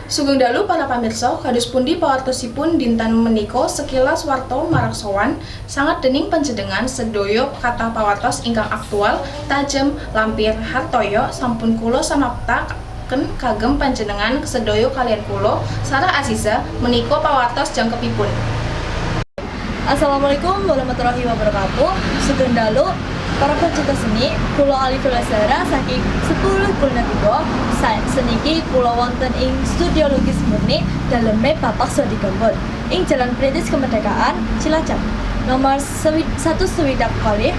Sugeng dalu para pamirsa, kados pundi pawartosipun dinten menika sekilas warta maraksawan sangat dening panjenengan sedaya kathah pawartos ingkang aktual, tajem, lampir, hartoyo sampun kula samaptaken kagem panjenengan sedaya kaliyan kula Sarah Aziza menika pawartos jangkepipun. Assalamualaikum warahmatullahi wabarakatuh. Sugeng dalu para pencinta seni, kula Alifil Azhara saking 10 Kulina 3 seniki kula wonten ing Studio Lukis Murni daleme Bapak Swadi Gambut ing Jalan Perintis Kemerdekaan, Cilacap, nomor 1 swidak kalih.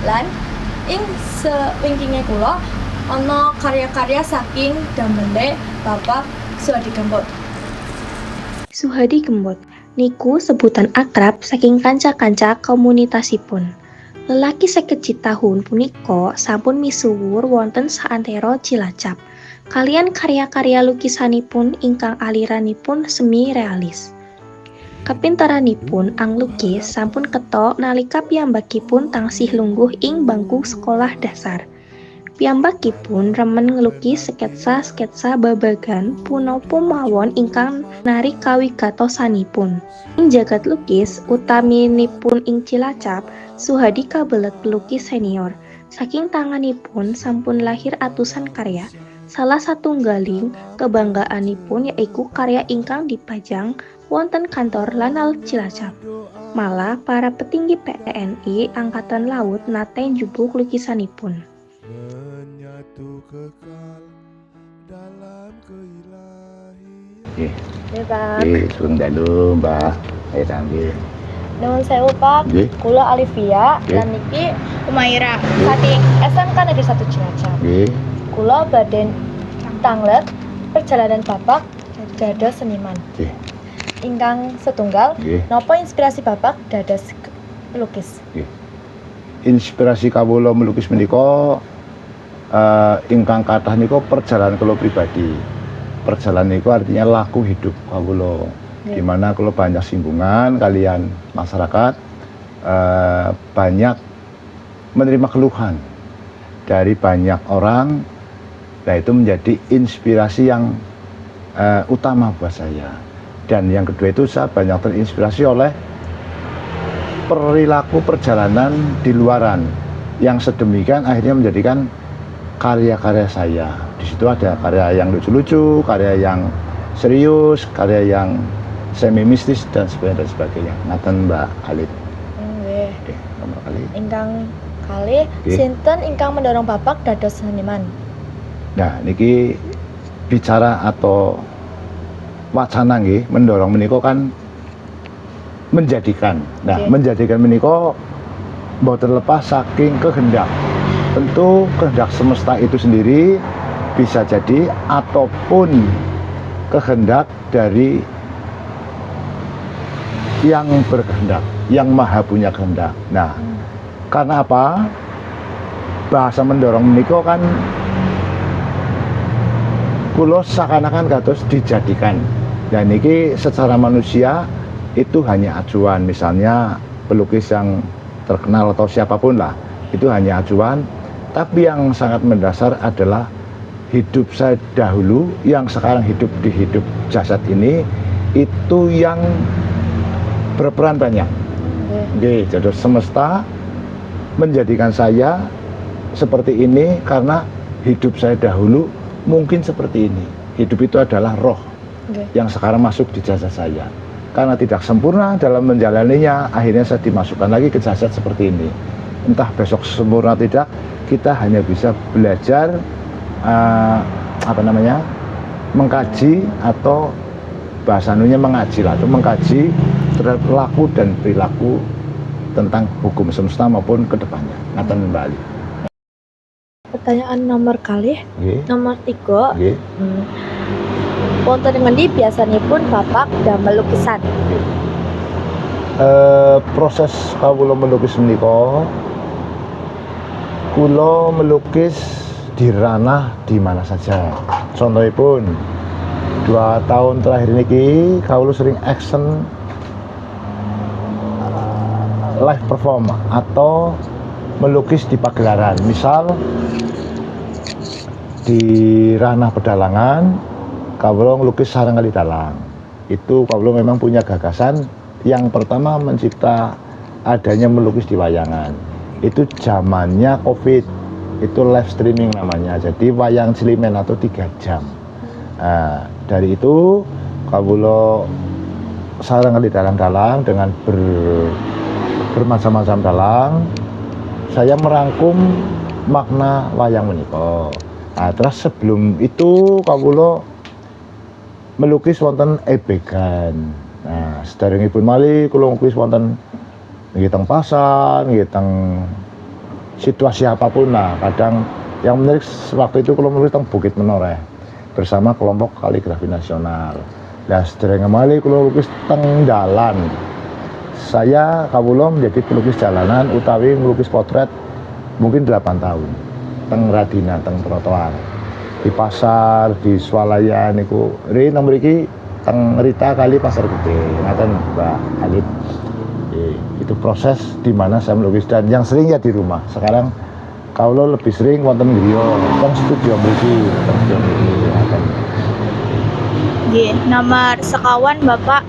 Lan ing sewingkinge kula ana karya-karya saking damele Bapak Swadi Gambut. Suhadi Gembot niku sebutan akrab saking kanca-kanca komunitasipun. Lelaki 50 tahun punika sampun misuwur wonten saantero Cilacap. Kalian karya-karya lukisanipun ingkang aliranipun semi realis. Kapinteranipun anglukis sampun ketok nalika piyambakipun tangsih lungguh ing bangku sekolah dasar. Piyambakipun remen ngelukis sketsa-sketsa babagan punapa mawon ingkang narik kawigatosanipun. Ing jagat lukis utaminipun ing Cilacap, Suhadi kabelet pelukis senior. Saking tanganipun sampun lahir atusan karya. Salah satunggaling kebanggaanipun yaiku karya ingkang dipajang wonten kantor Lanal Cilacap. Malah para petinggi TNI Angkatan Laut nate njupuk lukisanipun. Menyatu kekal dalam keilahian. Nggih. Ya, Pak. Nggih, sugeng dalu, Mbah. Ayo sambil. Nuwun sewu, Pak. Nggih. Kula Alivia Nggih. lan niki Umaira saking SMK Negeri 1 Cilacap. Nggih. Kula badhe tanglet perjalanan Bapak dados seniman. Nggih. Ingkang setunggal, Nggih. napa inspirasi Bapak dados pelukis? Inspirasi kawula melukis menika ingkang kathah nika perjalanan kula pribadi. Perjalanan niku artinya laku hidup kawula. Di mana kula banyak singgungan kalian masyarakat, banyak menerima keluhan dari banyak orang. Nah, itu menjadi inspirasi yang utama buat saya. Dan yang kedua itu saya banyak terinspirasi oleh perilaku perjalanan di luaran yang sedemikian akhirnya menjadikan karya-karya saya. Di situ ada karya yang lucu-lucu, karya yang serius, karya yang semi mistis dan sebagainya. Ngaten Mbak Alif. Nggih. Oke, nomor kali. Ingkang kalih Nggih. sinten ingkang mendorong Bapak dados seniman? Nah, niki bicara atau wacana nggih mendorong menika kan menjadikan. Nah, Oke. menjadikan menika mboten lepas saking kehendak. Tentu kehendak semesta itu sendiri bisa jadi ataupun kehendak dari yang berkehendak, yang maha punya kehendak. Nah, karena apa? Bahasa mendorong menika kan kula seakan-akan kados dijadikan. Dan ini secara manusia itu hanya acuan, misalnya pelukis yang terkenal atau siapapun lah, itu hanya acuan. Tapi yang sangat mendasar adalah hidup saya dahulu yang sekarang hidup di hidup jasad ini itu yang berperan banyak. Oke, jadi semesta menjadikan saya seperti ini karena hidup saya dahulu mungkin seperti ini. Hidup itu adalah roh yang sekarang masuk di jasad saya. Karena tidak sempurna dalam menjalaninya, akhirnya saya dimasukkan lagi ke jasad seperti ini. Entah besok sempurna tidak, kita hanya bisa belajar mengkaji atau bahasanunya mengaji lah, atau mengkaji terhadap laku dan perilaku tentang hukum semesta maupun kedepannya. Ngaten Mbak Ali. Pertanyaan nomor kalih, Nggih. nomor 3. Nggih. Wonten ngendi biasanipun Bapak damel lukisan? Proses kawula melukis menika, kula melukis di ranah di mana saja. Contohipun 2 tahun terakhir niki kawula sering action live perform atau melukis di pagelaran. Misal di ranah pedalangan kawula ngelukis sarang kali dalang. Itu kawula memang punya gagasan yang pertama mencipta adanya melukis di wayangan. Itu zamannya Covid, itu live streaming namanya. Jadi wayang cilimen atau 3 jam. Nah, dari itu kawula sarang kali dalang-dalang dengan bermacam-macam dalang. Saya merangkum makna wayang menika. Nah, terus sebelum itu kawula melukis wonten ebegan. Nah, sedherengipun malih kula nglukis wonten nggih teng pasar, nggih teng situasi apapun lah. Kadang yang menarik waktu itu kula melukis teng Bukit Menoreh bersama kelompok kaligrafi nasional. Nah, sedherenge malih kula lukis teng dalan. Saya kawula menjadi pelukis jalanan utawi melukis potret mungkin 8 tahun. Teng Radina, teng trotoar. Di pasar, di swalaya niku. Nang mriki teng Rita kali Pasar Gede. Ngaten Mbak Alif. Itu proses di mana saya melukis dan yang sering ya di rumah. Sekarang kawula lebih sering wonten griya, teng studio mriki, teng studio mriki. Nggih, nomor sekawan Bapak,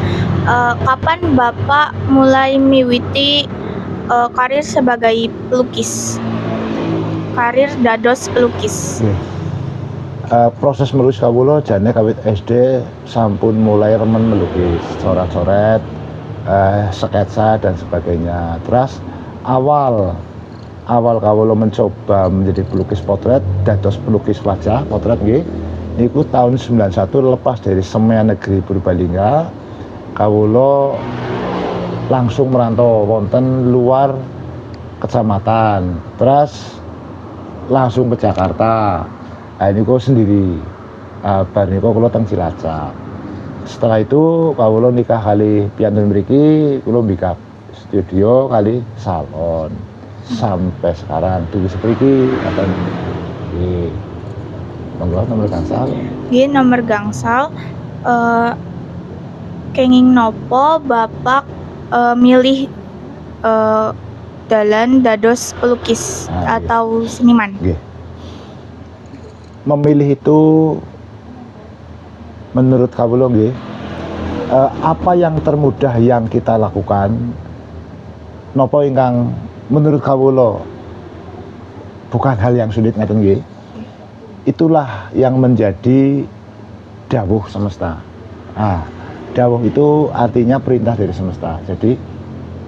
kapan Bapak mulai miwiti karir sebagai pelukis? Karir dados pelukis. Proses melukis kawula jane kawit SD sampun mulai remen melukis, coret-coret, sketsa dan sebagainya. Terus awal kawula mencoba menjadi pelukis potret, dados pelukis wajah, potret nggih. Niku tahun 91 lepas dari Semean Negeri Purbalingga, kawula langsung merantau wonten luar kecamatan. Terus langsung ke Jakarta. Nah, niku sendiri. Bar niku kula teng Cilacap. Setelah itu kawula nikah kali piantun mriki, kula mbikak studio kali salon. Sampai sekarang tuh sepriki ngaten. Nggih. Monggo nomor gangsal. Nggih, nomor gangsal, kenging nopo Bapak milih dalan dados pelukis atau seniman? Nggih. Memilih itu menurut kawula nggih, apa yang termudah yang kita lakukan napa ingkang menurut kawula bukan hal yang sulit ngaten nggih. Itulah yang menjadi dawuh semesta. Dawuh itu artinya perintah dari semesta. Jadi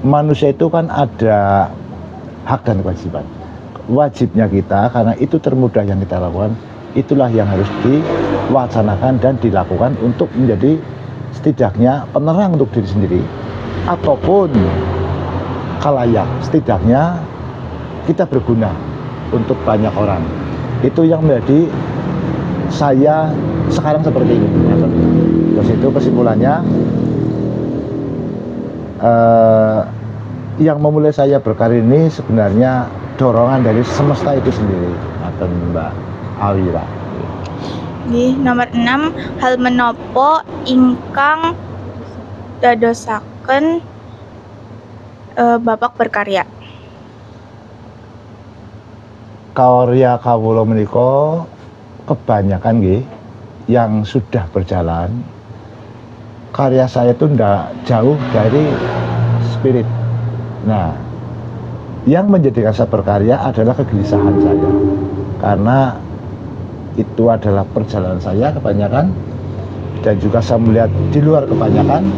manusia itu kan ada hak dan kewajiban. Wajibnya kita karena itu termudah yang kita lakukan, itulah yang harus diwacanakan dan dilakukan untuk menjadi setidaknya penerang untuk diri sendiri ataupun khalayak, setidaknya kita berguna untuk banyak orang. Itu yang menjadi saya sekarang seperti ini. Terus itu kesimpulannya, yang memulai saya berkarir ini sebenarnya dorongan dari semesta itu sendiri, Mbak Awira. Nggih, nomor 6, hal menapa ingkang dadosaken Bapak berkarya? Karya kawula menika kebanyakan nggih yang sudah berjalan. Karya saya itu ndak jauh dari spirit. Nah, yang menjadikan saya berkarya adalah kegelisahan saya. Karena itu adalah perjalanan saya kebanyakan dan juga saya melihat di luar kebanyakan.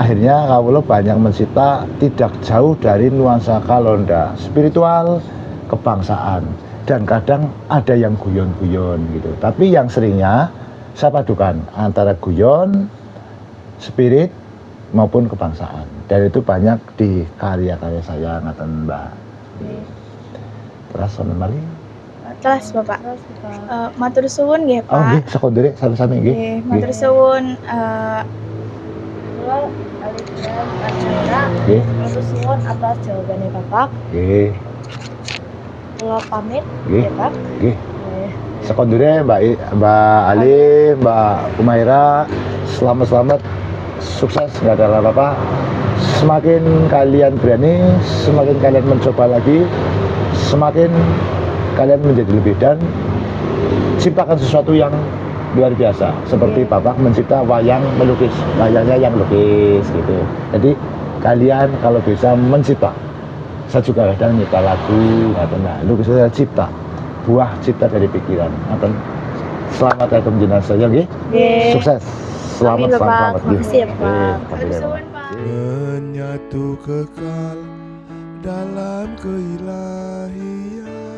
Akhirnya kawula banyak mencipta tidak jauh dari nuansa kalonda spiritual, kebangsaan, dan kadang ada yang guyon-guyon gitu. Tapi yang seringnya saya padukan antara guyon, spirit maupun kebangsaan. Dan itu banyak di karya-karya saya ngaten Mbak. Terus wonten malih. Telas Bapak. Matur suwun nggih, Pak. Oh nggih, sekondere sami-sami nggih. Nggih, matur suwun. Kula Alifan Arjuna. Nggih. Matur suwun atas jawabannya Bapak. Nggih. Kula pamit Nggih. ya Pak. Nggih. Sekondere Mbak Ali, Mbak Umaira, selamat sukses, nggak ada apa-apa. Semakin kalian berani, semakin kalian mencoba lagi, semakin kalian menjadi lebih dan ciptakan sesuatu yang luar biasa. Seperti Bapak mencipta wayang melukis, wayangnya yang lukis gitu. Jadi kalian kalau bisa mencipta, saya juga kadang nyipta lagu, nah, lukis saya cipta, buah cipta dari pikiran. Selamat ya pembinaan saya, nggih. Sukses. Amin, Bapak. Makasih ya, Bapak. Matur suwun, Pak. Menyatu kekal dalam keilahian.